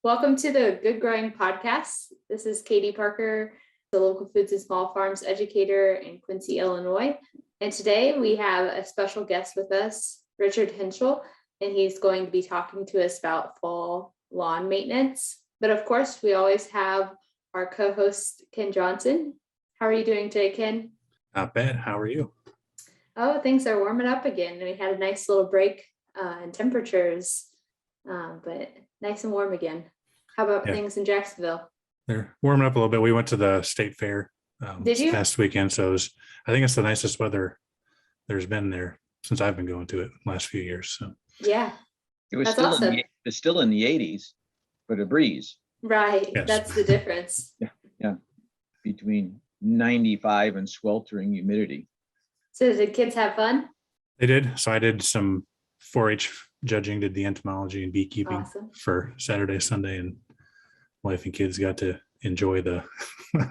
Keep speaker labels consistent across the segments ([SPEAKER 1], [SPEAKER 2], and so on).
[SPEAKER 1] Welcome to the Good Growing Podcast. This is Katie Parker, the local foods and small farms educator in Quincy, Illinois. And today we have a special guest with us, Richard Hentschel, and he's going to be talking to us about fall lawn maintenance. But of course, we always have our co-host, Ken Johnson. How are you doing today, Ken?
[SPEAKER 2] Not bad. How are you?
[SPEAKER 1] Oh, things are warming up again. We had a nice little break in temperatures, but nice and warm again. How about things in Jacksonville?
[SPEAKER 2] They're warming up a little bit. We went to the state fair
[SPEAKER 1] Did you?
[SPEAKER 2] past weekend, so I think it's the nicest weather there's been there since I've been going to it the last few years. So
[SPEAKER 1] yeah,
[SPEAKER 3] it was
[SPEAKER 1] that's
[SPEAKER 3] still
[SPEAKER 1] awesome.
[SPEAKER 3] It's still in the 80s, but a breeze.
[SPEAKER 1] Right,
[SPEAKER 2] Yes.
[SPEAKER 1] That's the difference.
[SPEAKER 3] Yeah, between 95 and sweltering humidity.
[SPEAKER 1] So did kids have fun?
[SPEAKER 2] they did. So I did some 4-H judging, did the entomology and beekeeping
[SPEAKER 1] Awesome.
[SPEAKER 2] for Saturday, Sunday, and wife and kids got to enjoy the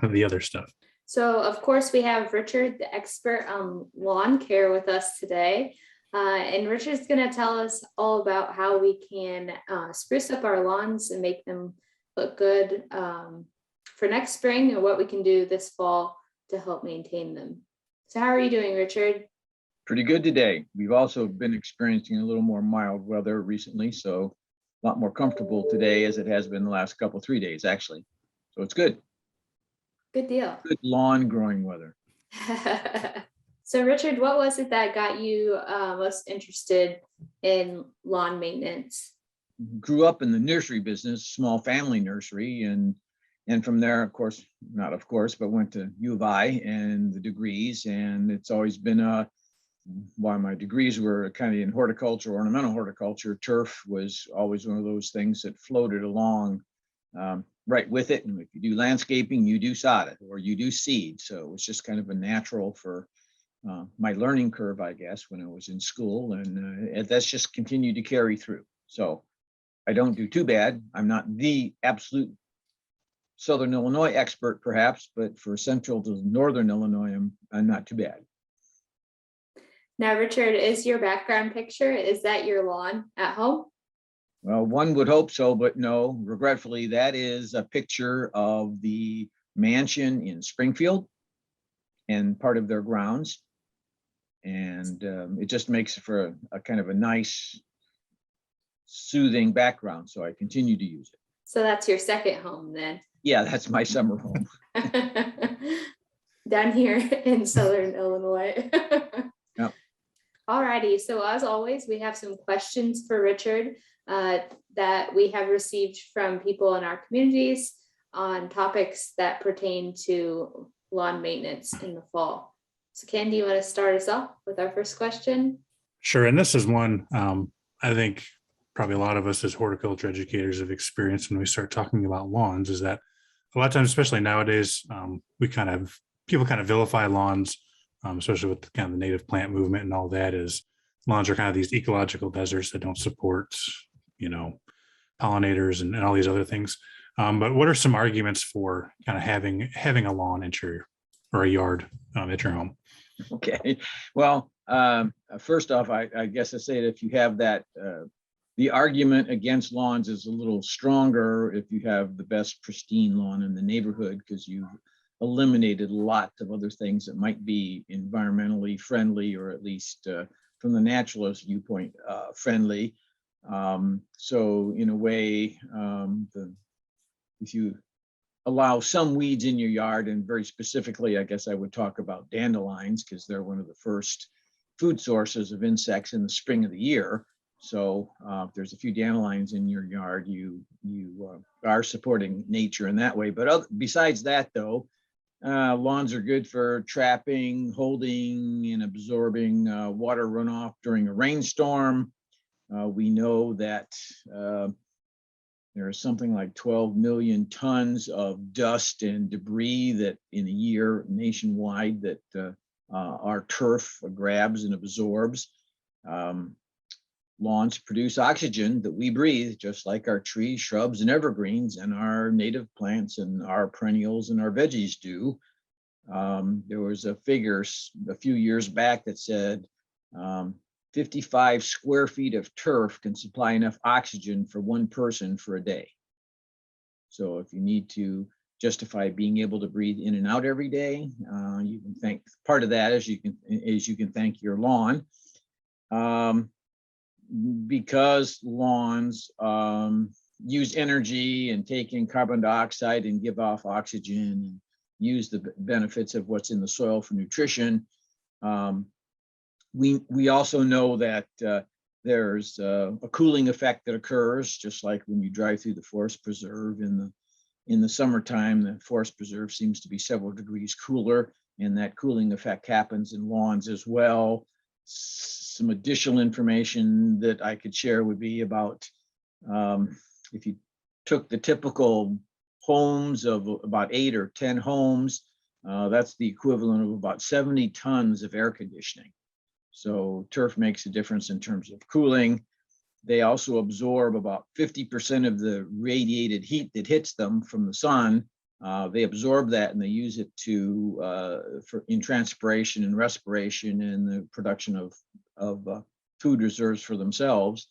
[SPEAKER 2] the other stuff.
[SPEAKER 1] So of course we have Richard, the expert on lawn care, with us today. And Richard's going to tell us all about how we can spruce up our lawns and make them look good for next spring, and what we can do this fall to help maintain them. So how are you doing, Richard?
[SPEAKER 3] Pretty good today. We've also been experiencing a little more mild weather recently, so a lot more comfortable today as it has been the last 3 days, actually. So it's good.
[SPEAKER 1] Good deal.
[SPEAKER 3] Good lawn growing weather.
[SPEAKER 1] So Richard, what was it that got you most interested in lawn maintenance?
[SPEAKER 3] Grew up in the nursery business, small family nursery, and from there, but went to U of I and the degrees, and it's always been while my degrees were kind of in horticulture, ornamental horticulture, turf was always one of those things that floated along right with it. And if you do landscaping, you do sod it or you do seed. So it's just kind of a natural for my learning curve, I guess, when I was in school. And that's just continued to carry through. So I don't do too bad. I'm not the absolute Southern Illinois expert, perhaps, but for central to northern Illinois, I'm not too bad.
[SPEAKER 1] Now, Richard, is your background picture, is that your lawn at home?
[SPEAKER 3] Well, one would hope so, but no, regretfully, that is a picture of the mansion in Springfield and part of their grounds. And it just makes for a kind of a nice, soothing background. So I continue to use it.
[SPEAKER 1] So that's your second home then?
[SPEAKER 3] Yeah, that's my summer home.
[SPEAKER 1] Down here in Southern Illinois.
[SPEAKER 3] Yep.
[SPEAKER 1] All righty. So as always, we have some questions for Richard that we have received from people in our communities on topics that pertain to lawn maintenance in the fall. So Ken, do you want to start us off with our first question?
[SPEAKER 2] Sure. And this is one I think probably a lot of us as horticulture educators have experienced when we start talking about lawns, is that a lot of times, especially nowadays, people kind of vilify lawns, especially with kind of the native plant movement and all that. Is lawns are kind of these ecological deserts that don't support, pollinators and all these other things. But what are some arguments for kind of having a lawn or a yard at your home?
[SPEAKER 3] Okay. Well, first off, I guess I say that if you have that, the argument against lawns is a little stronger if you have the best pristine lawn in the neighborhood, because you've eliminated lots of other things that might be environmentally friendly, or at least from the naturalist viewpoint, friendly. So in a way, if you allow some weeds in your yard, and very specifically, I guess I would talk about dandelions, because they're one of the first food sources of insects in the spring of the year. So if there's a few dandelions in your yard, you are supporting nature in that way. But besides that, though, lawns are good for trapping, holding, and absorbing water runoff during a rainstorm. We know that there is something like 12 million tons of dust and debris that in a year nationwide that our turf grabs and absorbs. Lawns produce oxygen that we breathe, just like our trees, shrubs, and evergreens, and our native plants and our perennials and our veggies do. There was a figure a few years back that said 55 square feet of turf can supply enough oxygen for one person for a day. So if you need to justify being able to breathe in and out every day, you can thank part of that is you can thank your lawn. Because lawns use energy and take in carbon dioxide and give off oxygen and use the benefits of what's in the soil for nutrition. We also know that there's a cooling effect that occurs, just like when you drive through the forest preserve in the summertime. The forest preserve seems to be several degrees cooler, and that cooling effect happens in lawns as well. Some additional information that I could share would be about if you took the typical homes of about 8 or 10 homes, that's the equivalent of about 70 tons of air conditioning. So turf makes a difference in terms of cooling. They also absorb about 50% of the radiated heat that hits them from the sun. They absorb that and they use it in transpiration and respiration and the production of food reserves for themselves.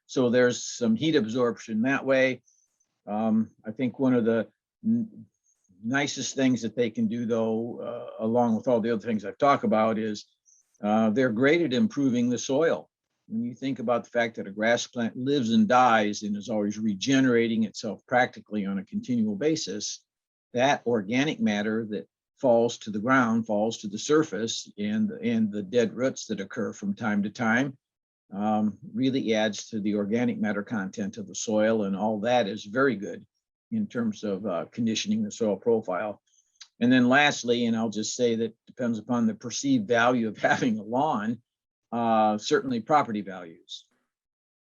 [SPEAKER 3] So there's some heat absorption that way. I think one of the nicest things that they can do, though, along with all the other things I've talked about, is they're great at improving the soil. When you think about the fact that a grass plant lives and dies and is always regenerating itself practically on a continual basis, that organic matter that falls to the ground, falls to the surface, and the dead roots that occur from time to time really adds to the organic matter content of the soil, and all that is very good in terms of conditioning the soil profile. And then lastly, and I'll just say that depends upon the perceived value of having a lawn, certainly property values.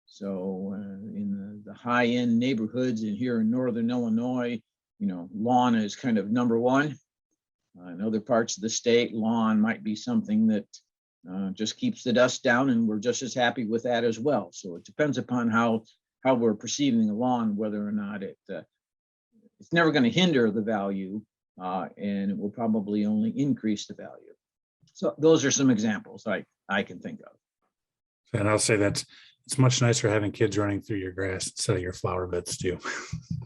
[SPEAKER 3] So in the high-end neighborhoods and here in Northern Illinois, lawn is kind of number one. In other parts of the state, lawn might be something that just keeps the dust down, and we're just as happy with that as well. So it depends upon how we're perceiving the lawn, whether or not it's never going to hinder the value, and it will probably only increase the value. So those are some examples I can think of.
[SPEAKER 2] And I'll say that it's much nicer having kids running through your grass instead of your flower beds too.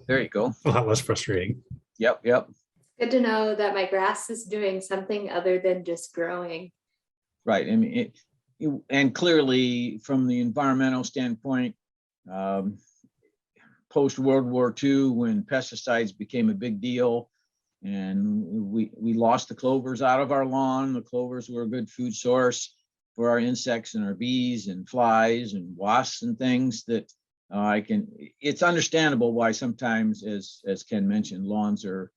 [SPEAKER 3] There you go.
[SPEAKER 2] A lot less frustrating.
[SPEAKER 3] Yep.
[SPEAKER 1] Good to know that my grass is doing something other than just growing.
[SPEAKER 3] Right. I mean, and clearly from the environmental standpoint, post World War II, when pesticides became a big deal, and we lost the clovers out of our lawn. The clovers were a good food source for our insects and our bees and flies and wasps and things that it's understandable why sometimes, as Ken mentioned, lawns are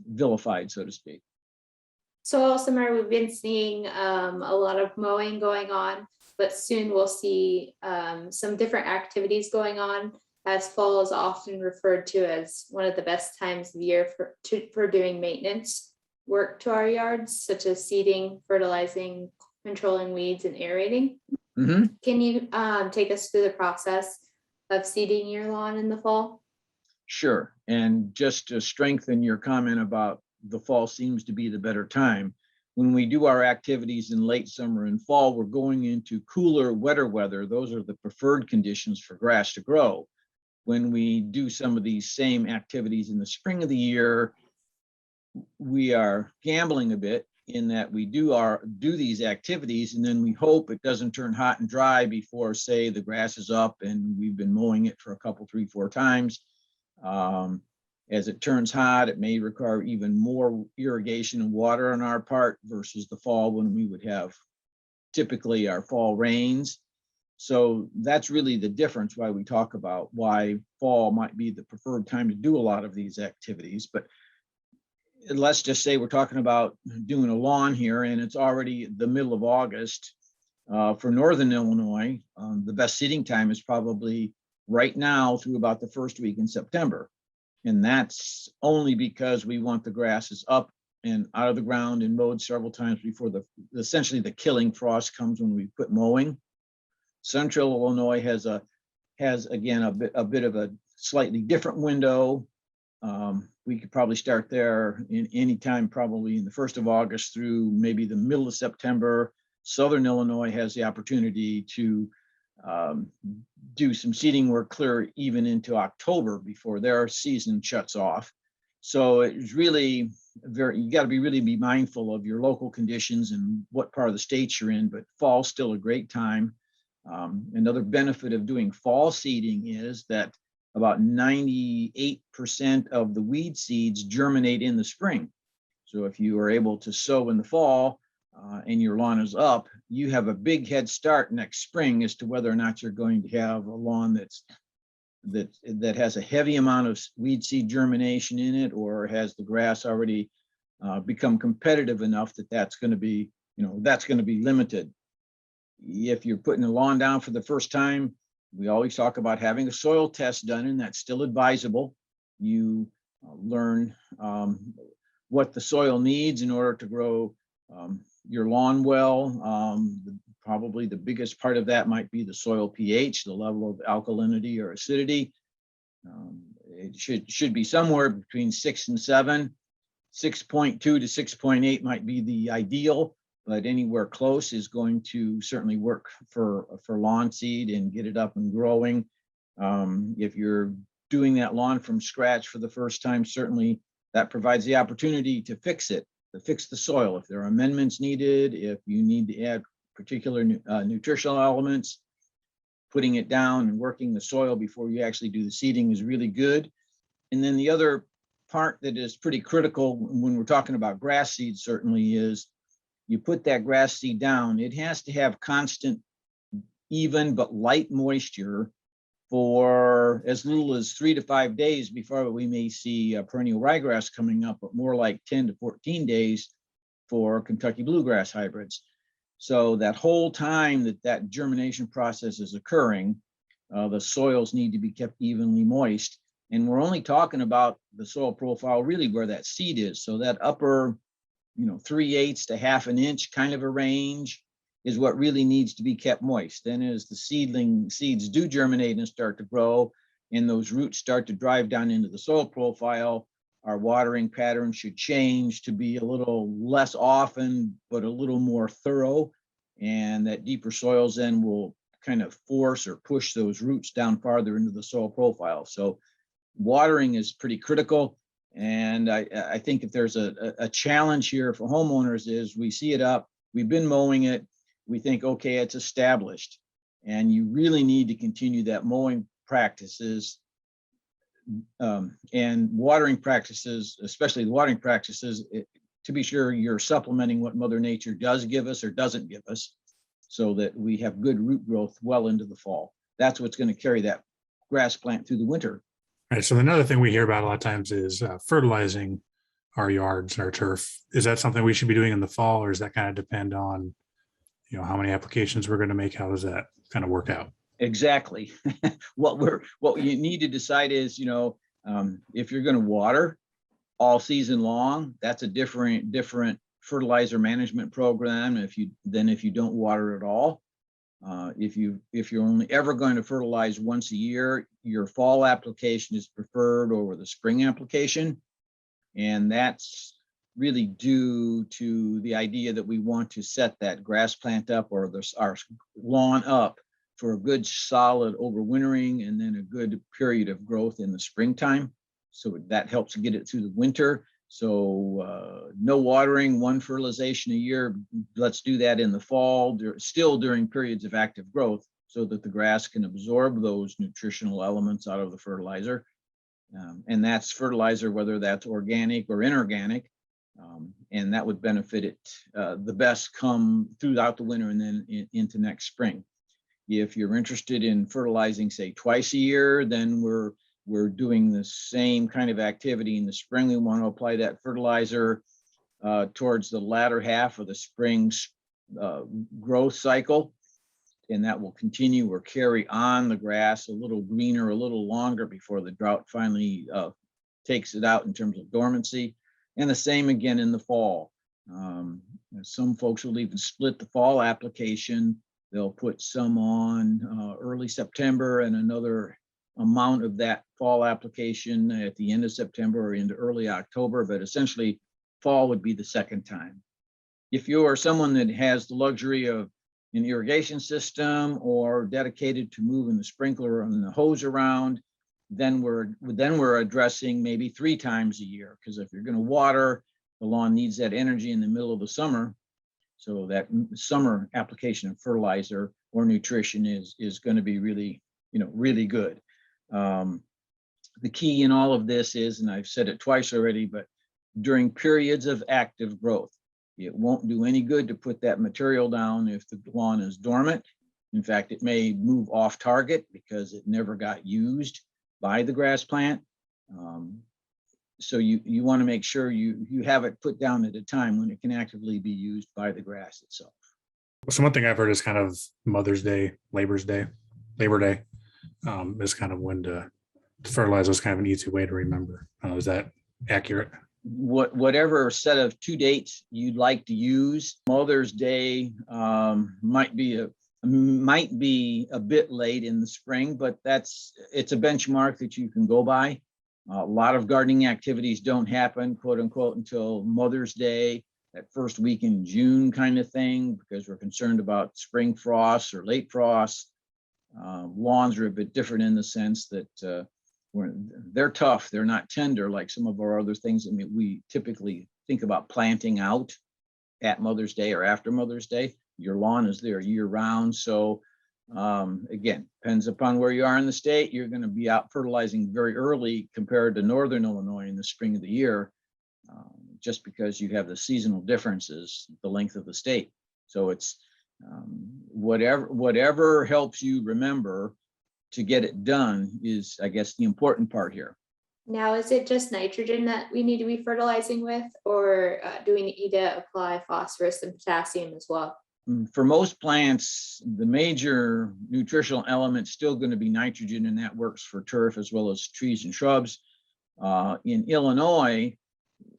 [SPEAKER 3] vilified, so to speak.
[SPEAKER 1] So all summer we've been seeing a lot of mowing going on, but soon we'll see some different activities going on, as fall is often referred to as one of the best times of year for doing maintenance work to our yards, such as seeding, fertilizing, controlling weeds, and aerating.
[SPEAKER 3] Mm-hmm.
[SPEAKER 1] Can you take us through the process of seeding your lawn in the fall?
[SPEAKER 3] Sure. And just to strengthen your comment about the fall seems to be the better time, when we do our activities in late summer and fall, we're going into cooler, wetter weather. Those are the preferred conditions for grass to grow. When we do some of these same activities in the spring of the year, we are gambling a bit in that we do these activities, and then we hope it doesn't turn hot and dry before, say, the grass is up and we've been mowing it for a couple, 3, 4 times. As it turns hot, it may require even more irrigation and water on our part versus the fall, when we would have typically our fall rains. So that's really the difference, why we talk about why fall might be the preferred time to do a lot of these activities. But let's just say we're talking about doing a lawn here, and it's already the middle of August. For Northern Illinois, the best seeding time is probably right now through about the first week in September. And that's only because we want the grasses up and out of the ground and mowed several times before essentially the killing frost comes when we quit mowing. Central Illinois has again a bit of a slightly different window. We could probably start there in any time, probably in the 1st of August through maybe the middle of September. Southern Illinois has the opportunity to do some seeding work clear even into October before their season shuts off. So it's really you got to be mindful of your local conditions and what part of the state you're in, but fall's still a great time. Another benefit of doing fall seeding is that about 98% of the weed seeds germinate in the spring. So if you are able to sow in the fall and your lawn is up, you have a big head start next spring as to whether or not you're going to have a lawn that has a heavy amount of weed seed germination in it, or has the grass already become competitive enough that that's going to be limited. If you're putting a lawn down for the first time, we always talk about having a soil test done, and that's still advisable. You learn what the soil needs in order to grow your lawn well. Probably the biggest part of that might be the soil pH, the level of alkalinity or acidity. It should be somewhere between 6 and 7. 6.2 to 6.8 might be the ideal, but anywhere close is going to certainly work for lawn seed and get it up and growing. If you're doing that lawn from scratch for the first time, certainly that provides the opportunity to fix it, to fix the soil. If there are amendments needed, if you need to add particular nutritional elements, putting it down and working the soil before you actually do the seeding is really good. And then the other part that is pretty critical when we're talking about grass seed certainly is you put that grass seed down, it has to have constant, even but light moisture for as little as 3 to 5 days before we may see perennial ryegrass coming up, but more like 10 to 14 days for Kentucky bluegrass hybrids. So that whole time that germination process is occurring, the soils need to be kept evenly moist. And we're only talking about the soil profile really where that seed is. So that upper, 3/8 to half an inch kind of a range is what really needs to be kept moist. Then as the seeds do germinate and start to grow, and those roots start to drive down into the soil profile, our watering pattern should change to be a little less often, but a little more thorough. And that deeper soils then will kind of force or push those roots down farther into the soil profile. So watering is pretty critical. And I think if there's a challenge here for homeowners is we see it up, we've been mowing it, we think, okay, it's established. And you really need to continue that mowing practices and watering practices, especially the watering practices, to be sure you're supplementing what Mother Nature does give us or doesn't give us, so that we have good root growth well into the fall. That's what's going to carry that grass plant through the winter.
[SPEAKER 2] Right. So another thing we hear about a lot of times is fertilizing our yards, our turf. Is that something we should be doing in the fall, or does that kind of depend on, how many applications we're going to make? How does that kind of work out?
[SPEAKER 3] Exactly. What you need to decide is, if you're going to water all season long, that's a different fertilizer management program. If you don't water at all, if you're only ever going to fertilize once a year, your fall application is preferred over the spring application, and that's really due to the idea that we want to set that grass plant up or our lawn up for a good solid overwintering and then a good period of growth in the springtime. So that helps get it through the winter. So no watering, one fertilization a year. Let's do that in the fall, still during periods of active growth, so that the grass can absorb those nutritional elements out of the fertilizer. And that's fertilizer, whether that's organic or inorganic. And that would benefit it the best come throughout the winter and then into next spring. If you're interested in fertilizing, say, twice a year, then we're doing the same kind of activity in the spring. We want to apply that fertilizer towards the latter half of the spring's growth cycle. And that will continue or carry on the grass a little greener, a little longer before the drought finally takes it out in terms of dormancy. And the same again in the fall. Some folks will even split the fall application. They'll put some on early September and another amount of that fall application at the end of September or into early October, but essentially fall would be the second time. If you are someone that has the luxury of an irrigation system or dedicated to moving the sprinkler and the hose around, then we're addressing maybe 3 times a year. Because if you're going to water, the lawn needs that energy in the middle of the summer. So that summer application of fertilizer or nutrition is going to be really, really good. The key in all of this is, and I've said it twice already, but during periods of active growth, it won't do any good to put that material down if the lawn is dormant. In fact, it may move off target because it never got used by the grass plant. So you want to make sure you have it put down at a time when it can actively be used by the grass itself.
[SPEAKER 2] So one thing I've heard is kind of Mother's Day, Labor Day, is kind of when to fertilize. Is kind of an easy way to remember. Is that accurate?
[SPEAKER 3] Whatever set of 2 dates you'd like to use. Mother's Day might be a bit late in the spring, but it's a benchmark that you can go by. A lot of gardening activities don't happen, quote unquote, until Mother's Day, that first week in June kind of thing, because we're concerned about spring frosts or late frosts. Lawns are a bit different in the sense that they're tough. They're not tender like some of our other things. I mean, we typically think about planting out at Mother's Day or after Mother's Day. Your lawn is there year round. So again, depends upon where you are in the state. You're going to be out fertilizing very early compared to Northern Illinois in the spring of the year, just because you have the seasonal differences, the length of the state. So it's whatever helps you remember to get it done is, I guess, the important part here.
[SPEAKER 1] Now, is it just nitrogen that we need to be fertilizing with, or do we need to apply phosphorus and potassium as well?
[SPEAKER 3] For most plants, the major nutritional element is still going to be nitrogen, and that works for turf as well as trees and shrubs. In Illinois,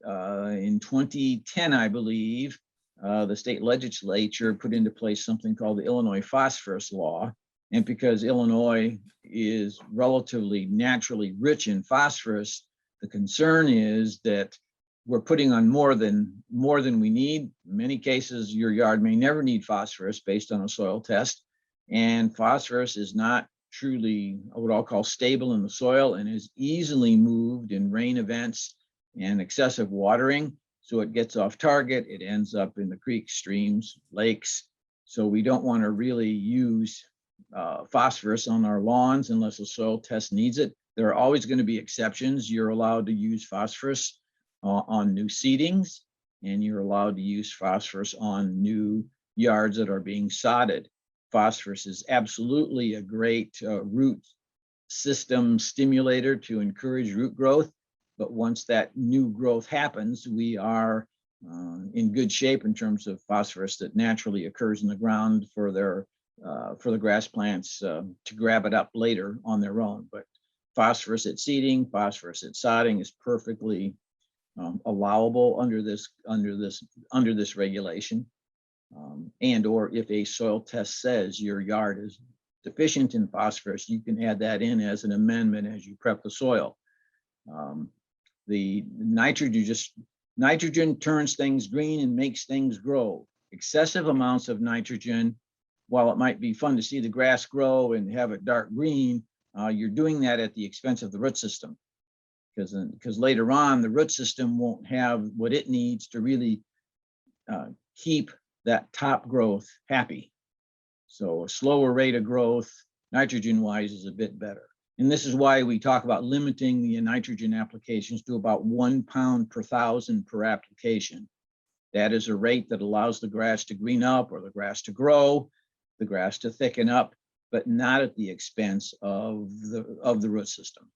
[SPEAKER 3] in 2010, I believe, the state legislature put into place something called the Illinois Phosphorus Law. And because Illinois is relatively naturally rich in phosphorus, the concern is that we're putting on more than we need. In many cases, your yard may never need phosphorus based on a soil test. And phosphorus is not truly what I'll call stable in the soil and is easily moved in rain events and excessive watering. So it gets off target. It ends up in the creeks, streams, lakes. So we don't want to really use phosphorus on our lawns unless a soil test needs it. There are always going to be exceptions. You're allowed to use phosphorus on new seedings, and you're allowed to use phosphorus on new yards that are being sodded. Phosphorus is absolutely a great root system stimulator to encourage root growth. But once that new growth happens, we are in good shape in terms of phosphorus that naturally occurs in the ground for the grass plants to grab it up later on their own. But phosphorus at seeding, phosphorus at sodding is perfectly allowable under this regulation. And or if a soil test says your yard is deficient in phosphorus, you can add that in as an amendment as you prep the soil. The nitrogen turns things green and makes things grow. Excessive amounts of nitrogen, while it might be fun to see the grass grow and have it dark green, you're doing that at the expense of the root system. Because later on, the root system won't have what it needs to really keep that top growth happy. So a slower rate of growth, nitrogen-wise, is a bit better. And this is why we talk about limiting the nitrogen applications to about 1 pound per 1,000 per application. That is a rate that allows the grass to green up or the grass to grow, the grass to thicken up, but not at the expense of the root system.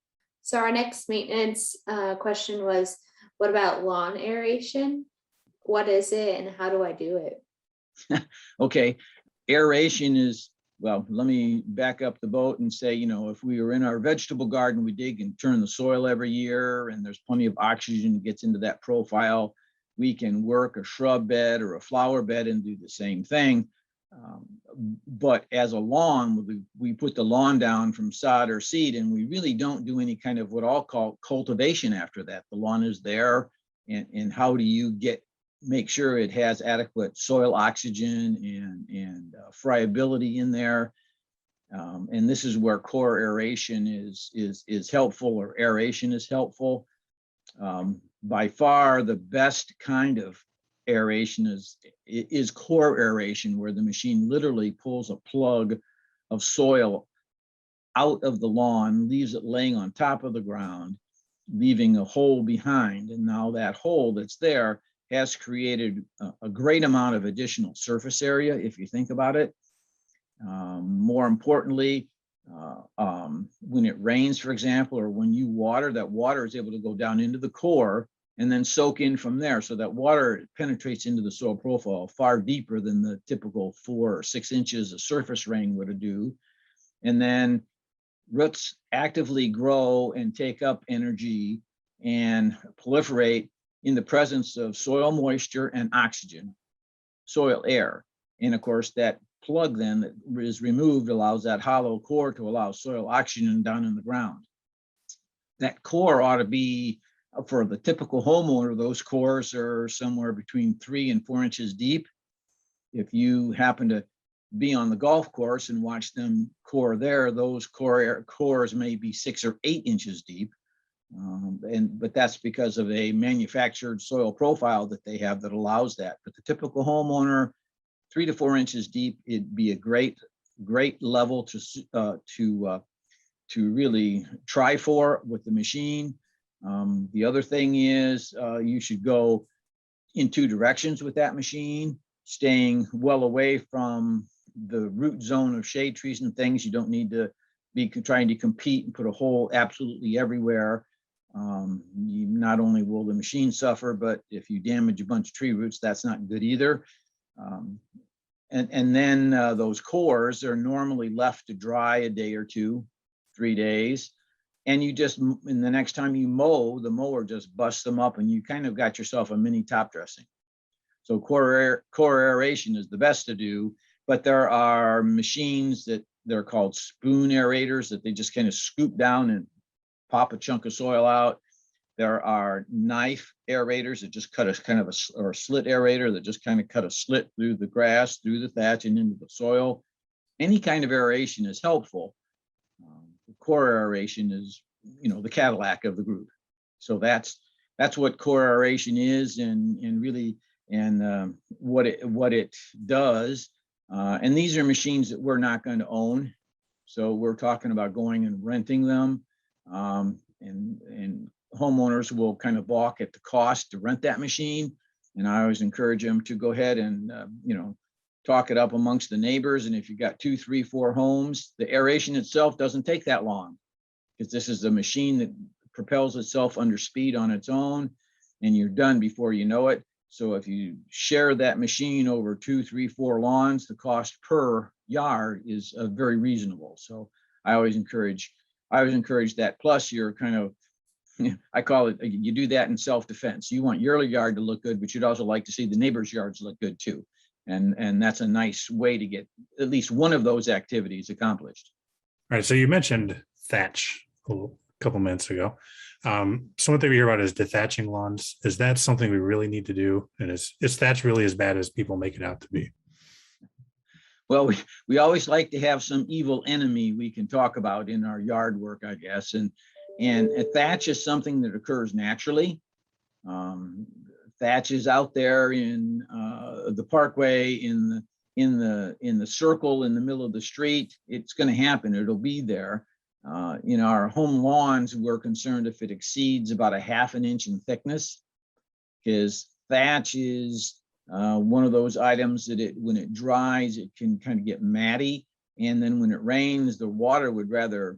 [SPEAKER 1] So our next maintenance question was, what about lawn aeration? What is it and how do I do it?
[SPEAKER 3] Okay, aeration is, well, let me back up the boat and say, if we were in our vegetable garden, we dig and turn the soil every year, and there's plenty of oxygen that gets into that profile. We can work a shrub bed or a flower bed and do the same thing. But as a lawn, we put the lawn down from sod or seed, and we really don't do any kind of what I'll call cultivation after that. The lawn is there, and how do you get make sure it has adequate soil oxygen and friability in there. And this is where core aeration is helpful, or aeration is helpful. By far the best kind of aeration is core aeration, where the machine literally pulls a plug of soil out of the lawn, leaves it laying on top of the ground, leaving a hole behind. And now that hole that's there has created a great amount of additional surface area, if you think about it. More importantly, when it rains, for example, or when you water, that water is able to go down into the core and then soak in from there. So that water penetrates into the soil profile far deeper than the typical 4 or 6 inches of surface rain would do. And then roots actively grow and take up energy and proliferate in the presence of soil moisture and oxygen, soil air. And of course, that plug then that is removed allows that hollow core to allow soil oxygen down in the ground. That core ought to be, for the typical homeowner, those cores are somewhere between 3 and 4 inches deep. If you happen to be on the golf course and watch them core there, those cores may be 6 or 8 inches deep. But that's because of a manufactured soil profile that they have that allows that. But the typical homeowner, 3 to 4 inches deep, it'd be a great level to really try for with the machine. The other thing is you should go in 2 directions with that machine, staying well away from the root zone of shade trees and things. You don't need to be trying to compete and put a hole absolutely everywhere. Not only will the machine suffer, but if you damage a bunch of tree roots, that's not good either. And then those cores are normally left to dry a day or 2, 3 days. And you just, and the next time you mow, the mower just busts them up and you kind of got yourself a mini top dressing. So core aeration is the best to do, but there are machines that they're called spoon aerators that they just kind of scoop down and pop a chunk of soil out. There are knife aerators that just cut a kind of or a slit aerator that just kind of cut a slit through the grass, through the thatch and into the soil. Any kind of aeration is helpful. Core aeration is, the Cadillac of the group. So that's what core aeration is, and really, and what it does. And these are machines that we're not going to own. So we're talking about going and renting them. And homeowners will kind of balk at the cost to rent that machine. And I always encourage them to go ahead and, talk it up amongst the neighbors. And if you've got 2, 3, 4 homes, the aeration itself doesn't take that long, because this is a machine that propels itself under speed on its own, and you're done before you know it. So if you share that machine over 2, 3, 4 lawns, the cost per yard is very reasonable. So I always encourage that. Plus, you're kind of, I call it, you do that in self-defense. You want your yard to look good, but you'd also like to see the neighbors' yards look good too. And that's a nice way to get at least one of those activities accomplished.
[SPEAKER 2] All right. So you mentioned thatch a couple minutes ago. So one thing we hear about is dethatching lawns. Is that something we really need to do? And is thatch really as bad as people make it out to be?
[SPEAKER 3] Well, we always like to have some evil enemy we can talk about in our yard work, I guess. And thatch is something that occurs naturally. Thatch is out there in the parkway, in the circle in the middle of the street. It's going to happen. It'll be there. Our home lawns, we're concerned if it exceeds about a ½ an inch in thickness, because thatch is one of those items that when it dries, it can kind of get matty. And then when it rains, the water would rather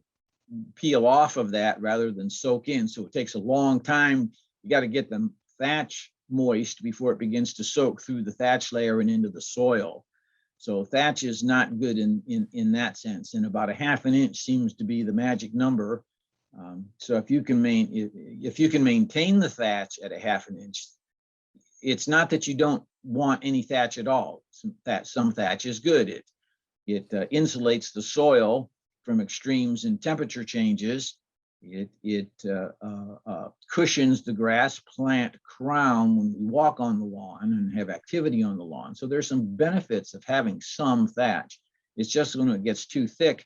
[SPEAKER 3] peel off of that rather than soak in. So it takes a long time. You got to get the thatch moist before it begins to soak through the thatch layer and into the soil. So thatch is not good in that sense. And about a ½ an inch seems to be the magic number. So if you can maintain the thatch at a ½ an inch, it's not that you don't want any thatch at all. Some thatch is good. It insulates the soil from extremes in temperature changes. It cushions the grass plant crown when we walk on the lawn and have activity on the lawn. So there's some benefits of having some thatch. It's just when it gets too thick,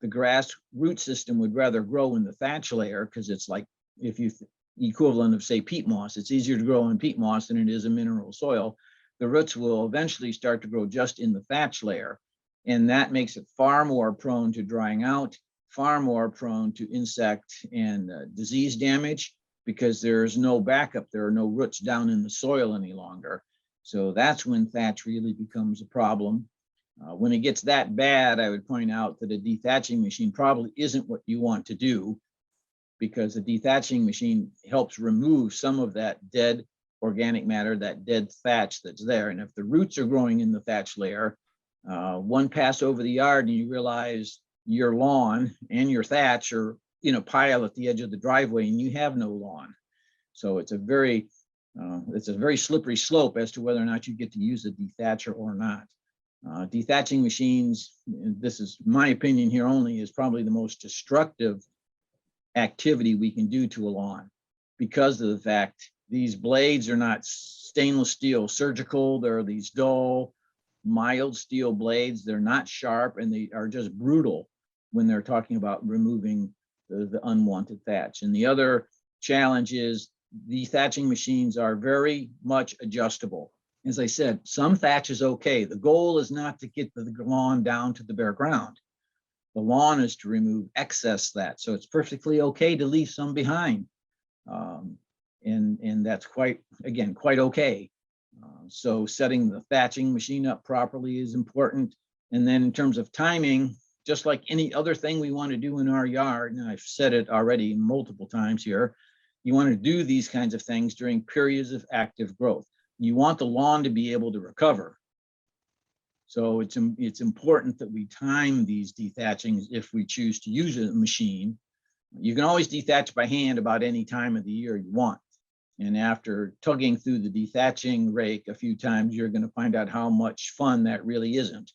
[SPEAKER 3] the grass root system would rather grow in the thatch layer, because it's like, if you equivalent of, say, peat moss, it's easier to grow in peat moss than it is in mineral soil. The roots will eventually start to grow just in the thatch layer, and that makes it far more prone to drying out, far more prone to insect and disease damage, because there's no backup. There are no roots down in the soil any longer. So that's when thatch really becomes a problem. When it gets that bad, I would point out that a dethatching machine probably isn't what you want to do, because a dethatching machine helps remove some of that dead organic matter, that dead thatch that's there. And if the roots are growing in the thatch layer, one pass over the yard and you realize your lawn and your thatch are in a pile at the edge of the driveway and you have no lawn. So it's a very slippery slope as to whether or not you get to use a dethatcher or not. Dethatching machines, this is my opinion here only, is probably the most destructive activity we can do to a lawn, because of the fact these blades are not stainless steel surgical. They're these dull, mild steel blades. They're not sharp, and they are just brutal when they're talking about removing the unwanted thatch. And the other challenge is dethatching machines are very much adjustable. As I said, some thatch is okay. The goal is not to get the lawn down to the bare ground. The lawn is to remove excess thatch. So it's perfectly okay to leave some behind. And that's quite okay. So setting the thatching machine up properly is important. And then in terms of timing, just like any other thing we want to do in our yard, and I've said it already multiple times here, you want to do these kinds of things during periods of active growth. You want the lawn to be able to recover. So it's important that we time these dethatchings if we choose to use a machine. You can always dethatch by hand about any time of the year you want. And after tugging through the dethatching rake a few times, you're going to find out how much fun that really isn't.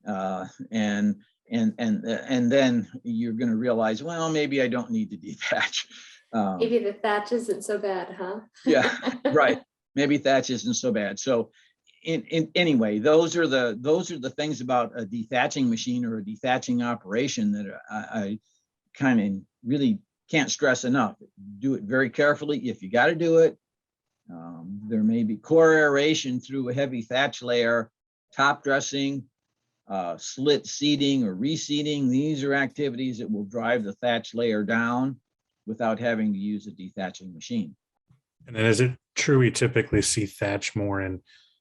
[SPEAKER 3] And then you're going to realize, well, maybe I don't need to dethatch.
[SPEAKER 1] Maybe the thatch isn't so bad, huh?
[SPEAKER 3] Yeah, right. Maybe thatch isn't so bad. So anyway, those are the things about a dethatching machine or a dethatching operation that I kind of really can't stress enough. Do it very carefully if you got to do it. There may be core aeration through a heavy thatch layer, top dressing, slit seeding or reseeding. These are activities that will drive the thatch layer down without having to use a dethatching machine.
[SPEAKER 2] And then is it true we typically see thatch more in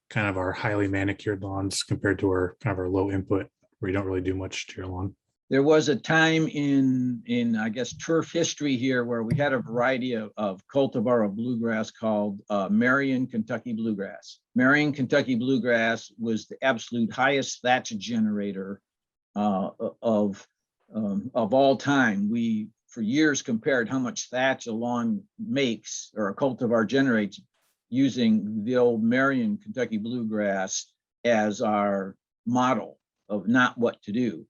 [SPEAKER 2] kind of our highly manicured lawns compared to our kind of our low input where you don't really do much to your lawn?
[SPEAKER 3] There was a time in I guess turf history here where we had a variety of cultivar of bluegrass called Marion Kentucky bluegrass. Marion Kentucky bluegrass was the absolute highest thatch generator of all time. We for years compared how much thatch a lawn makes or a cultivar generates using the old Marion Kentucky bluegrass as our model of not what to do.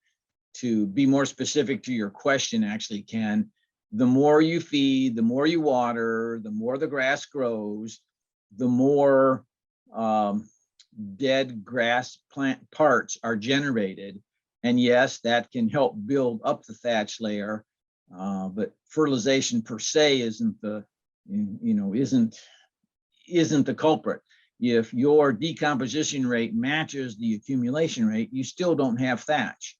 [SPEAKER 3] To be more specific to your question, actually, Ken, the more you feed, the more you water, the more the grass grows, the more dead grass plant parts are generated. And yes, that can help build up the thatch layer, but fertilization per se isn't the culprit. If your decomposition rate matches the accumulation rate, you still don't have thatch.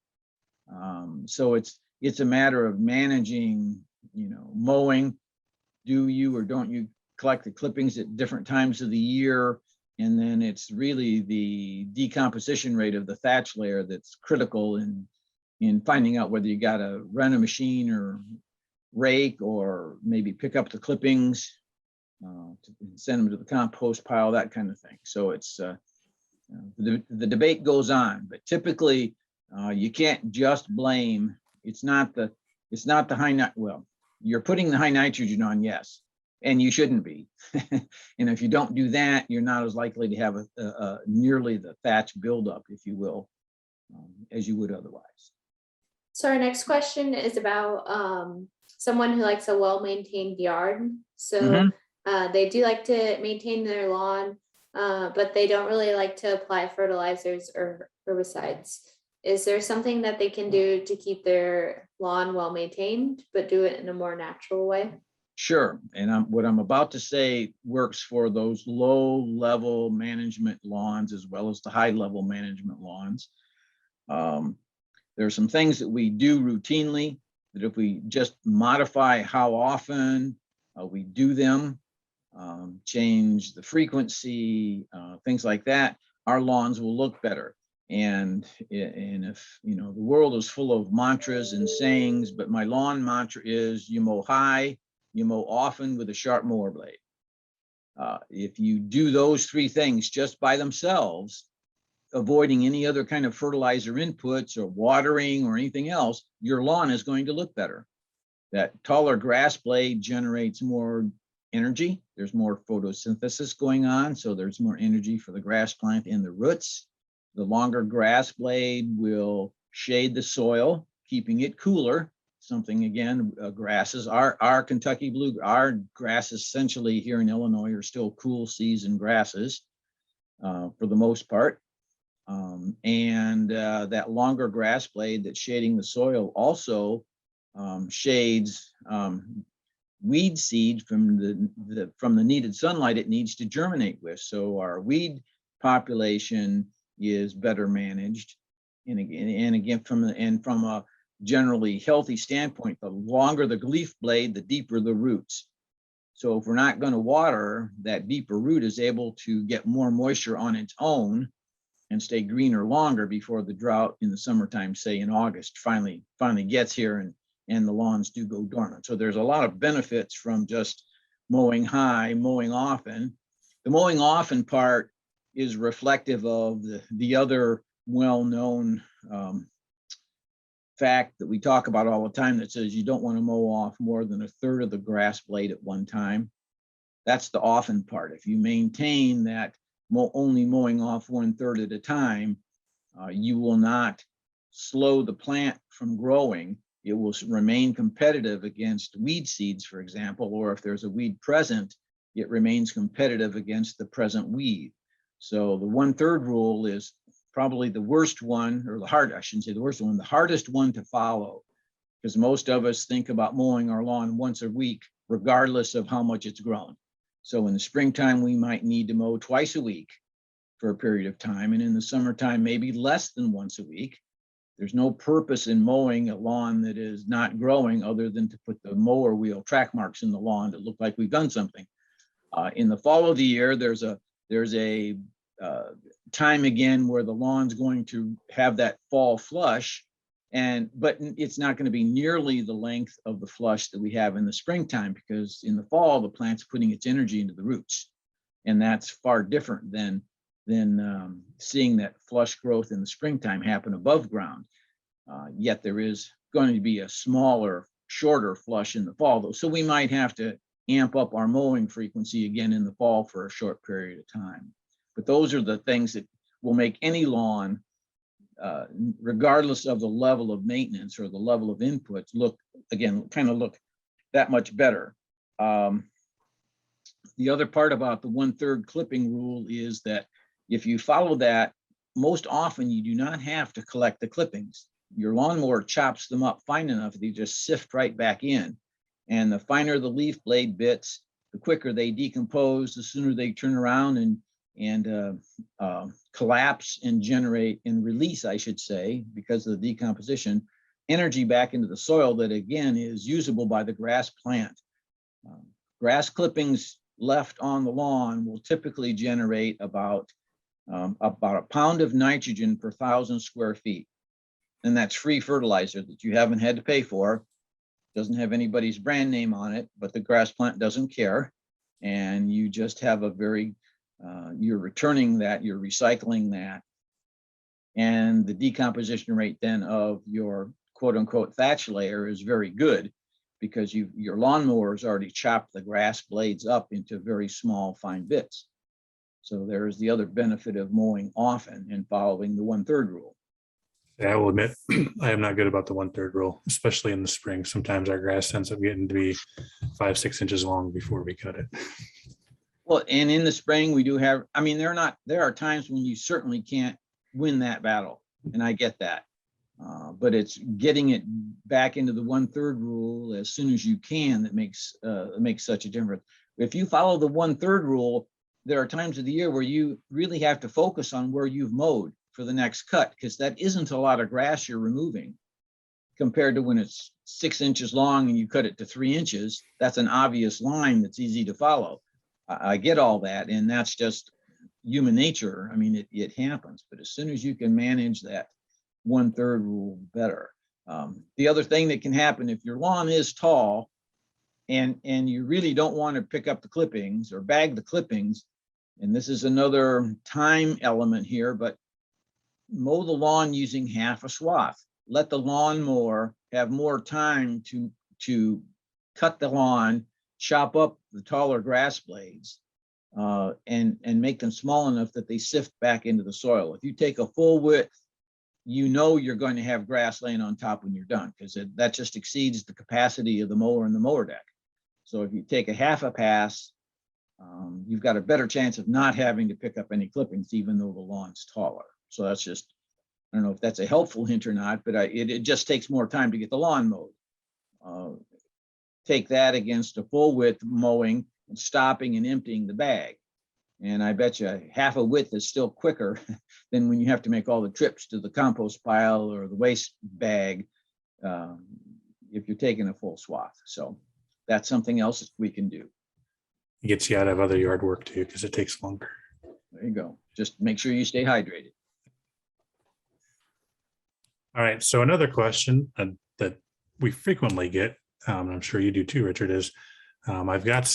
[SPEAKER 3] So it's a matter of managing, mowing. Do you or don't you collect the clippings at different times of the year? And then it's really the decomposition rate of the thatch layer that's critical in finding out whether you got to rent a machine or rake or maybe pick up the clippings, to send them to the compost pile, that kind of thing. So it's the debate goes on, but typically you can't just blame. It's not the high well, you're putting the high nitrogen on, yes, and you shouldn't be. And if you don't do that, you're not as likely to have nearly the thatch buildup, if you will, as you would otherwise.
[SPEAKER 1] So our next question is about someone who likes a well-maintained yard. So
[SPEAKER 3] Mhm.
[SPEAKER 1] they do like to maintain their lawn, but they don't really like to apply fertilizers or herbicides. Is there something that they can do to keep their lawn well-maintained, but do it in a more natural way?
[SPEAKER 3] Sure. And what I'm about to say works for those low-level management lawns as well as the high-level management lawns. There are some things that we do routinely that if we just modify how often we do them, change the frequency, things like that, our lawns will look better. And if, you know, the world is full of mantras and sayings, but my lawn mantra is you mow high, you mow often with a sharp mower blade. If you do those three things just by themselves, avoiding any other kind of fertilizer inputs or watering or anything else, your lawn is going to look better. That taller grass blade generates more energy. There's more photosynthesis going on, so there's more energy for the grass plant in the roots. The longer grass blade will shade the soil, keeping it cooler. Something, again, grasses, our Kentucky blue, our grasses essentially here in Illinois are still cool season grasses for the most part. That longer grass blade that's shading the soil also shades weed seed from the needed sunlight it needs to germinate with. So our weed population is better managed. And again, from a generally healthy standpoint, the longer the leaf blade, the deeper the roots. So if we're not going to water, that deeper root is able to get more moisture on its own and stay greener longer before the drought in the summertime, say in August, finally gets here and the lawns do go dormant. So there's a lot of benefits from just mowing high, mowing often. The mowing often part is reflective of the other well-known fact that we talk about all the time that says you don't want to mow off more than a third of the grass blade at one time. That's the often part. If you maintain that only mowing off 1/3 at a time, you will not slow the plant from growing. It will remain competitive against weed seeds, for example, or if there's a weed present, it remains competitive against the present weed. So the 1/3 rule is probably the worst one, or I shouldn't say the worst one, the hardest one to follow, because most of us think about mowing our lawn once a week, regardless of how much it's grown. So in the springtime, we might need to mow twice a week for a period of time. And in the summertime, maybe less than once a week. There's no purpose in mowing a lawn that is not growing other than to put the mower wheel track marks in the lawn to look like we've done something. In the fall of the year, there's a time again where the lawn's going to have that fall flush, but it's not going to be nearly the length of the flush that we have in the springtime, because in the fall the plant's putting its energy into the roots, and that's far different than seeing that flush growth in the springtime happen above ground. Yet there is going to be a smaller, shorter flush in the fall, though, so we might have to amp up our mowing frequency again in the fall for a short period of time. But those are the things that will make any lawn, regardless of the level of maintenance or the level of inputs, look that much better. The other part about the 1/3 clipping rule is that if you follow that, most often you do not have to collect the clippings. Your lawnmower chops them up fine enough that they just sift right back in. And the finer the leaf blade bits, the quicker they decompose, the sooner they turn around and collapse and generate and release, I should say, because of the decomposition, energy back into the soil that again is usable by the grass plant. Grass clippings left on the lawn will typically generate about a pound of nitrogen per 1,000 square feet. And that's free fertilizer that you haven't had to pay for. Doesn't have anybody's brand name on it, but the grass plant doesn't care. And you just have you're returning that, you're recycling that. And the decomposition rate then of your quote unquote thatch layer is very good, because your lawnmower has already chopped the grass blades up into very small, fine bits. So there is the other benefit of mowing often and following the 1/3 rule.
[SPEAKER 2] I will admit, I am not good about the 1/3 rule, especially in the spring. Sometimes our grass ends up getting to be 5-6 inches long before we cut it.
[SPEAKER 3] Well, and in the spring, we do have, I mean, there are times when you certainly can't win that battle, and I get that. But it's getting it back into the 1/3 rule as soon as you can that makes such a difference. If you follow the 1/3 rule, there are times of the year where you really have to focus on where you've mowed for the next cut, because that isn't a lot of grass you're removing compared to when it's 6 inches long and you cut it to 3 inches. That's an obvious line that's easy to follow. I get all that, and that's just human nature. I mean, it happens, but as soon as you can manage that 1/3 rule, better. The other thing that can happen if your lawn is tall and you really don't want to pick up the clippings or bag the clippings, and this is another time element here, but mow the lawn using half a swath. Let the lawnmower have more time to cut the lawn, chop up the taller grass blades, and make them small enough that they sift back into the soil. If you take a full width, you know you're going to have grass laying on top when you're done, because that just exceeds the capacity of the mower and the mower deck. So if you take a half a pass, you've got a better chance of not having to pick up any clippings, even though the lawn's taller. So that's just, I don't know if that's a helpful hint or not, but it just takes more time to get the lawn mowed. Take that against a full width mowing and stopping and emptying the bag. And I bet you half a width is still quicker than when you have to make all the trips to the compost pile or the waste bag if you're taking a full swath. So that's something else we can do.
[SPEAKER 2] It gets you out of other yard work too, because it takes longer.
[SPEAKER 3] There you go. Just make sure you stay hydrated.
[SPEAKER 2] All right. So another question that we frequently get, I'm sure you do too, Richard, is I've got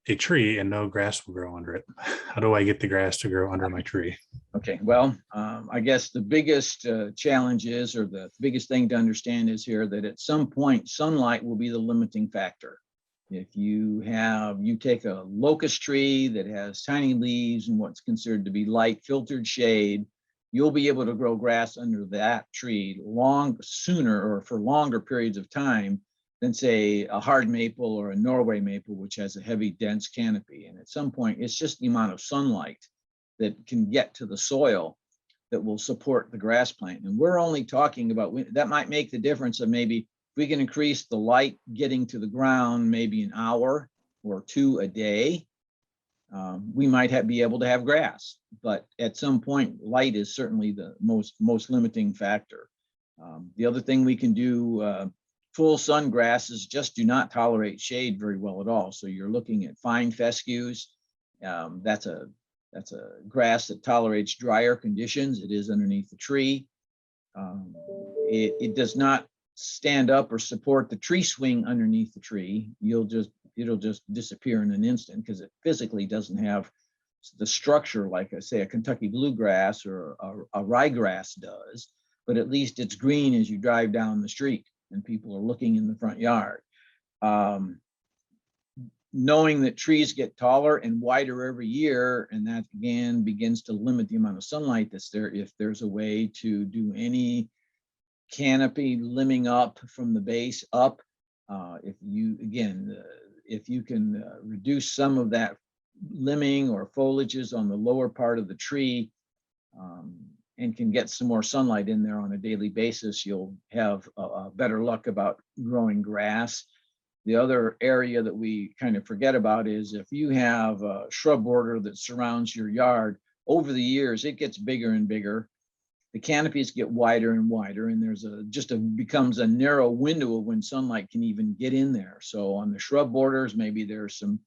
[SPEAKER 2] a tree and no grass will grow under it. How do I get the grass to grow under my tree?
[SPEAKER 3] Okay, well, I guess the biggest challenge is, or the biggest thing to understand is here, that at some point sunlight will be the limiting factor. If you take a locust tree that has tiny leaves and what's considered to be light filtered shade, you'll be able to grow grass under that tree sooner or for longer periods of time than, say, a hard maple or a Norway maple, which has a heavy, dense canopy. And at some point, it's just the amount of sunlight that can get to the soil that will support the grass plant. And we're only talking about, that might make the difference of maybe if we can increase the light getting to the ground, maybe an hour or two a day, we might be able to have grass. But at some point, light is certainly the most limiting factor. The other thing we can do, full sun grasses just do not tolerate shade very well at all. So you're looking at fine fescues. That's a grass that tolerates drier conditions. It is underneath the tree. It does not stand up or support the tree swing underneath the tree. It'll just disappear in an instant because it physically doesn't have the structure like, I say, a Kentucky bluegrass or a ryegrass does. But at least it's green as you drive down the street and people are looking in the front yard. Knowing that trees get taller and wider every year, and that again begins to limit the amount of sunlight that's there. If there's a way to do any canopy limbing up from the base up, if you can reduce some of that limbing or foliages on the lower part of the tree, and can get some more sunlight in there on a daily basis, you'll have better luck about growing grass. The other area that we kind of forget about is if you have a shrub border that surrounds your yard, over the years, it gets bigger and bigger. The canopies get wider and wider, and there's becomes a narrow window of when sunlight can even get in there. So on the shrub borders, maybe there's some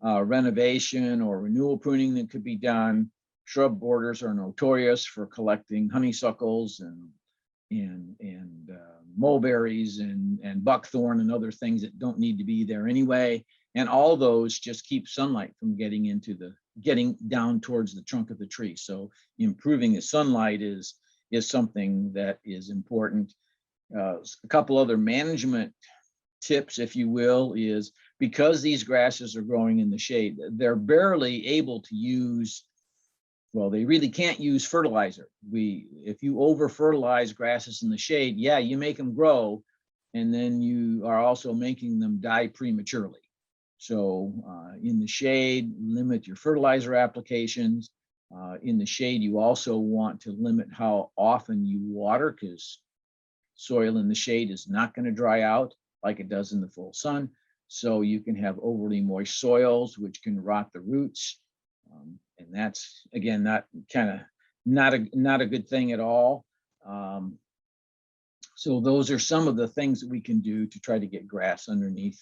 [SPEAKER 3] renovation or renewal pruning that could be done. Shrub borders are notorious for collecting honeysuckles and mulberries and buckthorn and other things that don't need to be there anyway. And all those just keep sunlight from getting down towards the trunk of the tree. So improving the sunlight is something that is important. A couple other management tips, if you will, is because these grasses are growing in the shade, they're barely able to use Well, they really can't use fertilizer. If you over fertilize grasses in the shade, yeah, you make them grow, and then you are also making them die prematurely. So in the shade, limit your fertilizer applications. In the shade, you also want to limit how often you water, because soil in the shade is not going to dry out like it does in the full sun. So you can have overly moist soils, which can rot the roots. And that's, again, not a good thing at all. So those are some of the things that we can do to try to get grass underneath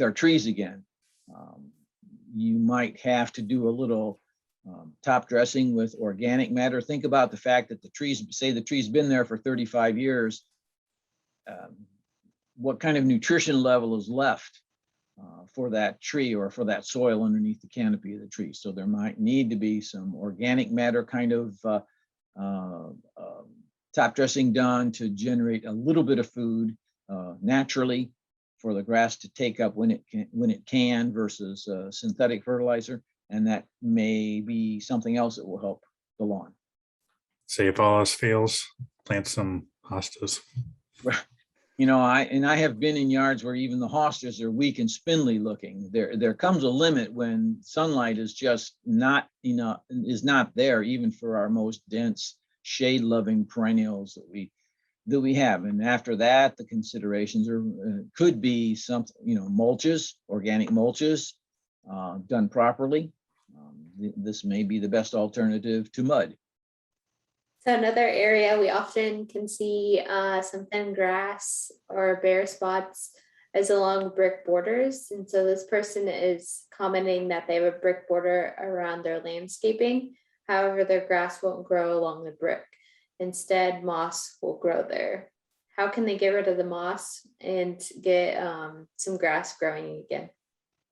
[SPEAKER 3] our trees again. You might have to do a little top dressing with organic matter. Think about the fact that the tree's been there for 35 years. What kind of nutrition level is left for that tree or for that soil underneath the canopy of the tree? So there might need to be some organic matter kind of top dressing done to generate a little bit of food naturally for the grass to take up when it can versus synthetic fertilizer. And that may be something else that will help the lawn.
[SPEAKER 2] Say if all else fails, plant some hostas.
[SPEAKER 3] You know, I have been in yards where even the hostas are weak and spindly looking. There comes a limit when sunlight is just not enough, is not there, even for our most dense shade loving perennials that we have. And after that, the considerations could be something, mulches, organic mulches done properly. This may be the best alternative to mud.
[SPEAKER 1] So another area we often can see some thin grass or bare spots is along brick borders. And so this person is commenting that they have a brick border around their landscaping. However, their grass won't grow along the brick. Instead, moss will grow there. How can they get rid of the moss and get some grass growing again?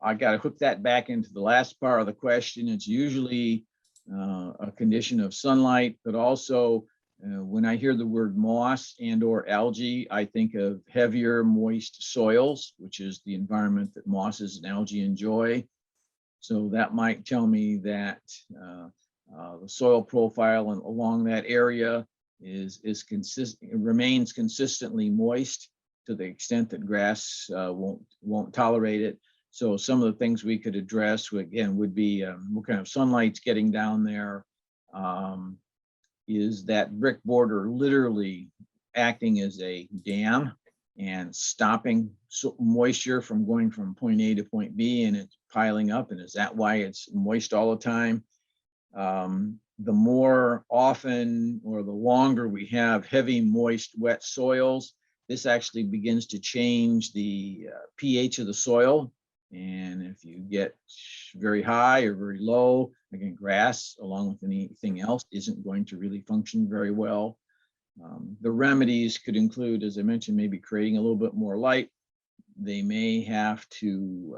[SPEAKER 3] I got to hook that back into the last part of the question. It's usually a condition of sunlight, but also when I hear the word moss and or algae, I think of heavier, moist soils, which is the environment that mosses and algae enjoy. So that might tell me that the soil profile along that area is consistent, remains consistently moist to the extent that grass won't tolerate it. So some of the things we could address again would be what kind of sunlight's getting down there. Is that brick border literally acting as a dam and stopping moisture from going from point A to point B, and it's piling up? And is that why it's moist all the time? The more often or the longer we have heavy, moist, wet soils, this actually begins to change the pH of the soil. And if you get very high or very low, again, grass, along with anything else, isn't going to really function very well. The remedies could include, as I mentioned, maybe creating a little bit more light. They may have to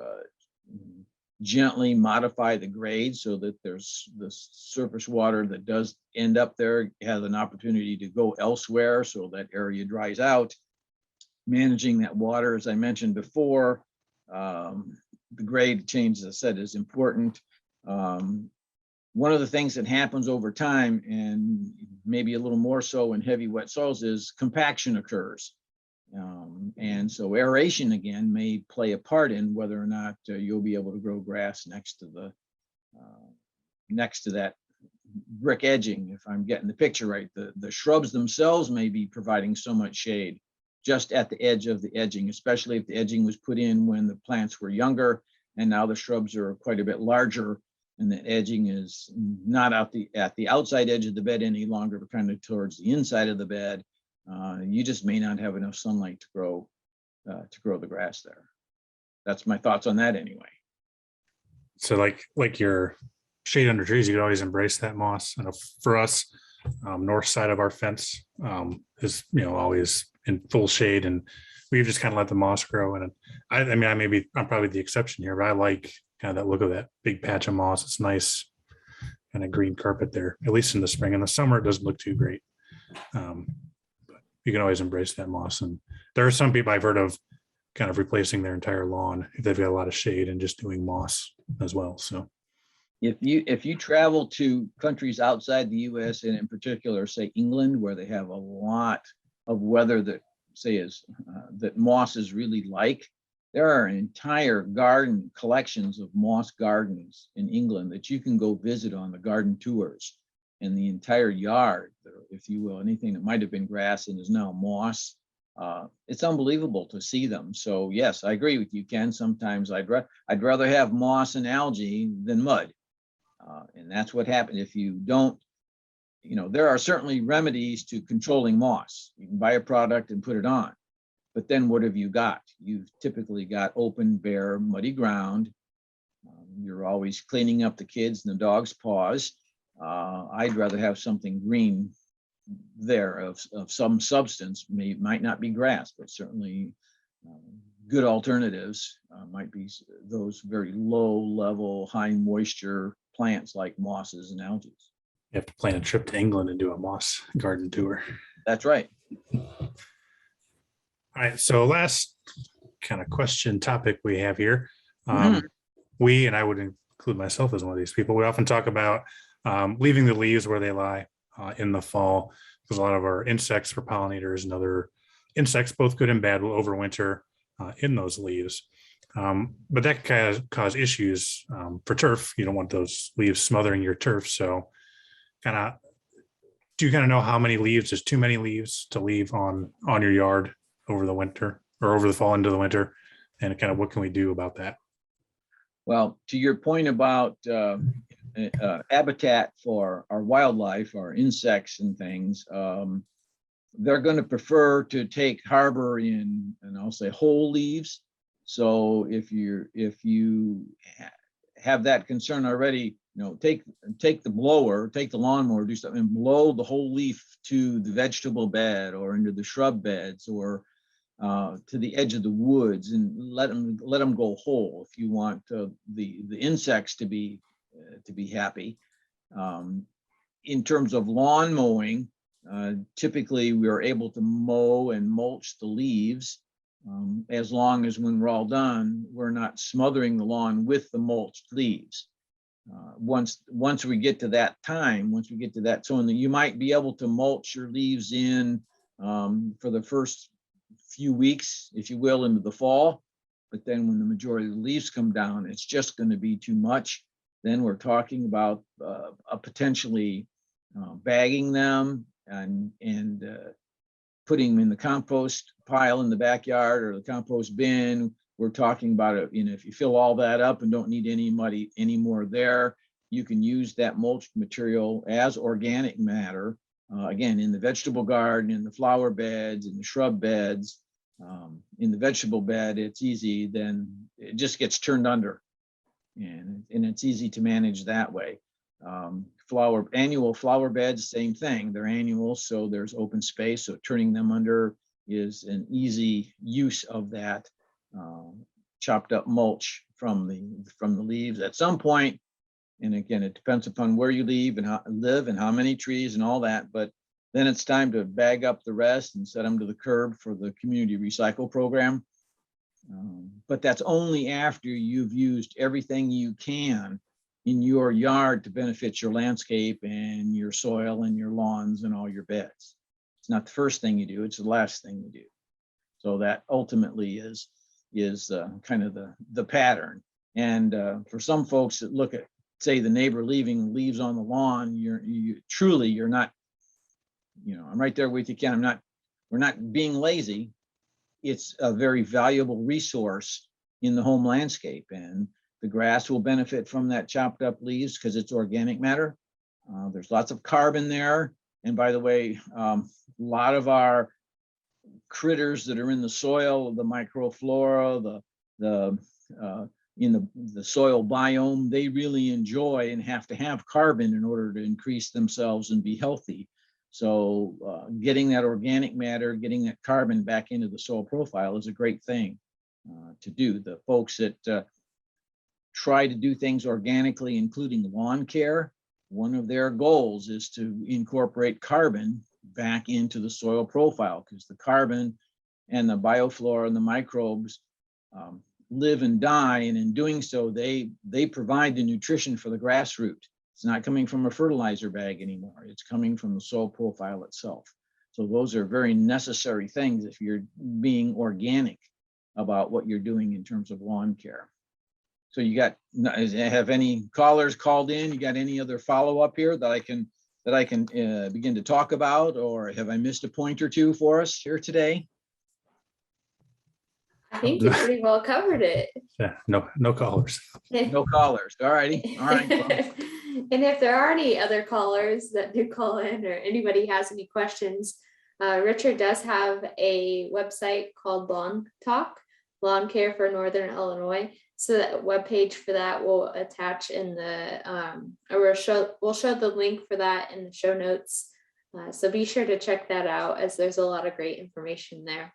[SPEAKER 3] gently modify the grade so that there's the surface water that does end up there has an opportunity to go elsewhere so that area dries out. Managing that water, as I mentioned before, the grade change, as I said, is important. One of the things that happens over time, and maybe a little more so in heavy wet soils, is compaction occurs. And so aeration again may play a part in whether or not you'll be able to grow grass next to that brick edging. If I'm getting the picture right, the shrubs themselves may be providing so much shade just at the edge of the edging, especially if the edging was put in when the plants were younger, and now the shrubs are quite a bit larger, and the edging is not at the outside edge of the bed any longer, but kind of towards the inside of the bed. You just may not have enough sunlight to grow the grass there. That's my thoughts on that anyway.
[SPEAKER 2] So like your shade under trees, you could always embrace that moss. And for us, north side of our fence is always in full shade, and we've just kind of let the moss grow. And I'm probably the exception here, but I like kind of that look of that big patch of moss. It's nice kind of green carpet there, at least in the spring. In the summer, it doesn't look too great. But you can always embrace that moss. And there are some people I've heard of kind of replacing their entire lawn if they've got a lot of shade and just doing moss as well. So
[SPEAKER 3] If you travel to countries outside the US, and in particular, say England, where they have a lot of weather that that mosses really like, there are entire garden collections of moss gardens in England that you can go visit on the garden tours. And the entire yard, if you will, anything that might have been grass and is now moss, it's unbelievable to see them. So yes, I agree with you, Ken. Sometimes I'd rather have moss and algae than mud. And that's what happened if you don't, there are certainly remedies to controlling moss. You can buy a product and put it on. But then what have you got? You've typically got open, bare, muddy ground. You're always cleaning up the kids' and the dog's paws. I'd rather have something green there of some substance. Might not be grass, but certainly good alternatives might be those very low level, high moisture plants like mosses and algae.
[SPEAKER 2] You have to plan a trip to England and do a moss garden tour.
[SPEAKER 3] That's right.
[SPEAKER 2] All right. So last kind of question topic we have here. We, and I would include myself as one of these people, we often talk about leaving the leaves where they lie in the fall, because a lot of our insects for pollinators and other insects, both good and bad, will overwinter in those leaves. But that can cause issues for turf. You don't want those leaves smothering your turf. So do you kind of know how many leaves is too many leaves to leave on your yard over the winter or over the fall into the winter? And kind of what can we do about that?
[SPEAKER 3] Well, to your point about habitat for our wildlife, our insects and things, they're going to prefer to take harbor in, and I'll say, whole leaves. So if you have that concern already, take the blower, take the lawnmower, do something and blow the whole leaf to the vegetable bed or into the shrub beds or to the edge of the woods, and let them go whole if you want the insects to be happy. In terms of lawn mowing, typically we are able to mow and mulch the leaves as long as when we're all done, we're not smothering the lawn with the mulched leaves. Once we get to that time, so you might be able to mulch your leaves in for the first few weeks, if you will, into the fall. But then when the majority of the leaves come down, it's just going to be too much. Then we're talking about potentially bagging them and putting them in the compost pile in the backyard or the compost bin. We're talking about it. If you fill all that up and don't need any more there, you can use that mulched material as organic matter. Again, in the vegetable garden, in the flower beds, in the shrub beds. In the vegetable bed, it's easy. Then it just gets turned under, and it's easy to manage that way. Annual flower beds, same thing. They're annual, so there's open space. So turning them under is an easy use of that chopped up mulch from the leaves at some point. And again, it depends upon where you live and how many trees and all that. But then it's time to bag up the rest and set them to the curb for the community recycle program. But that's only after you've used everything you can in your yard to benefit your landscape and your soil and your lawns and all your beds. It's not the first thing you do, it's the last thing you do. So that ultimately is kind of the pattern. And for some folks that look at, say, the neighbor leaving leaves on the lawn, you're not, I'm right there with you, Ken. We're not being lazy. It's a very valuable resource in the home landscape, and the grass will benefit from that chopped up leaves because it's organic matter. There's lots of carbon there. And by the way, a lot of our critters that are in the soil, the microflora, in the soil biome, they really enjoy and have to have carbon in order to increase themselves and be healthy. So getting that organic matter, getting that carbon back into the soil profile is a great thing to do. The folks that try to do things organically, including lawn care, one of their goals is to incorporate carbon back into the soil profile, because the carbon and the bioflora and the microbes live and die. And in doing so, they provide the nutrition for the grass root. It's not coming from a fertilizer bag anymore. It's coming from the soil profile itself. So those are very necessary things if you're being organic about what you're doing in terms of lawn care. So have any callers called in? You got any other follow-up here that I can begin to talk about, or have I missed a point or two for us here today?
[SPEAKER 1] I think you pretty well covered it.
[SPEAKER 2] Yeah, no callers.
[SPEAKER 3] No callers. All righty. All right. Well,
[SPEAKER 1] And if there are any other callers that do call in, or anybody has any questions, Richard does have a website called Lawn Talk, Lawn Care for Northern Illinois. So that webpage for that will attach in the, we'll show the link for that in the show notes. So be sure to check that out, as there's a lot of great information there.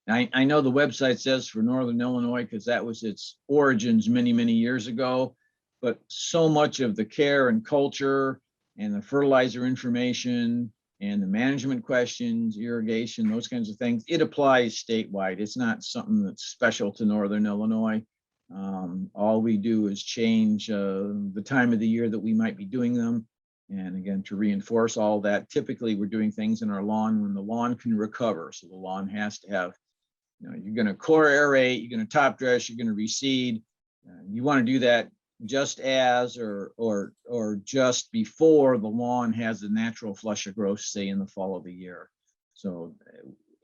[SPEAKER 3] I know the website says for Northern Illinois because that was its origins many, many years ago, but so much of the care and culture and the fertilizer information and the management questions, irrigation, those kinds of things, it applies statewide. It's not something that's special to Northern Illinois. All we do is change the time of the year that we might be doing them. And again, to reinforce all that, typically we're doing things in our lawn when the lawn can recover. So the lawn has to have, you're going to core aerate, you're going to top dress, you're going to reseed. You want to do that just as or just before the lawn has a natural flush of growth, say in the fall of the year. So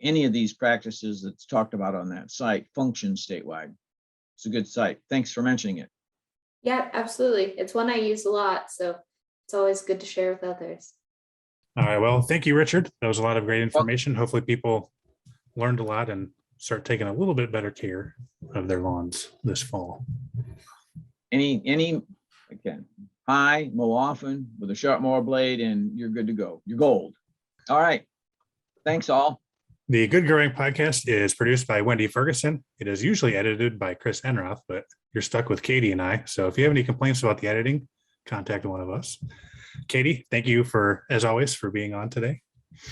[SPEAKER 3] any of these practices that's talked about on that site function statewide. It's a good site. Thanks for mentioning it.
[SPEAKER 1] Yeah, absolutely. It's one I use a lot, so it's always good to share with others.
[SPEAKER 2] All right. Well, thank you, Richard. That was a lot of great information. Hopefully people learned a lot and start taking a little bit better care of their lawns this fall.
[SPEAKER 3] Again, high, mow often with a sharp mower blade, and you're good to go. You're gold. All right. Thanks all.
[SPEAKER 2] The Good Growing Podcast is produced by Wendy Ferguson. It is usually edited by Chris Enroth, but you're stuck with Katie and I. So if you have any complaints about the editing, contact one of us. Katie, thank you as always, for being on today.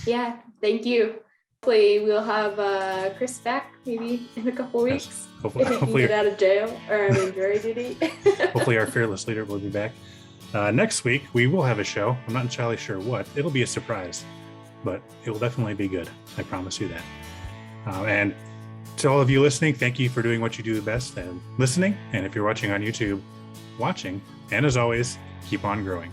[SPEAKER 1] Yeah, thank you. Hopefully we'll have Chris back maybe in a couple weeks.
[SPEAKER 2] Yes.
[SPEAKER 1] If he can get out of jail or jury duty.
[SPEAKER 2] Hopefully our fearless leader will be back. Next week, we will have a show. I'm not entirely sure what. It'll be a surprise, but it will definitely be good. I promise you that. And to all of you listening, thank you for doing what you do the best and listening. And if you're watching on YouTube, watching. And as always, keep on growing.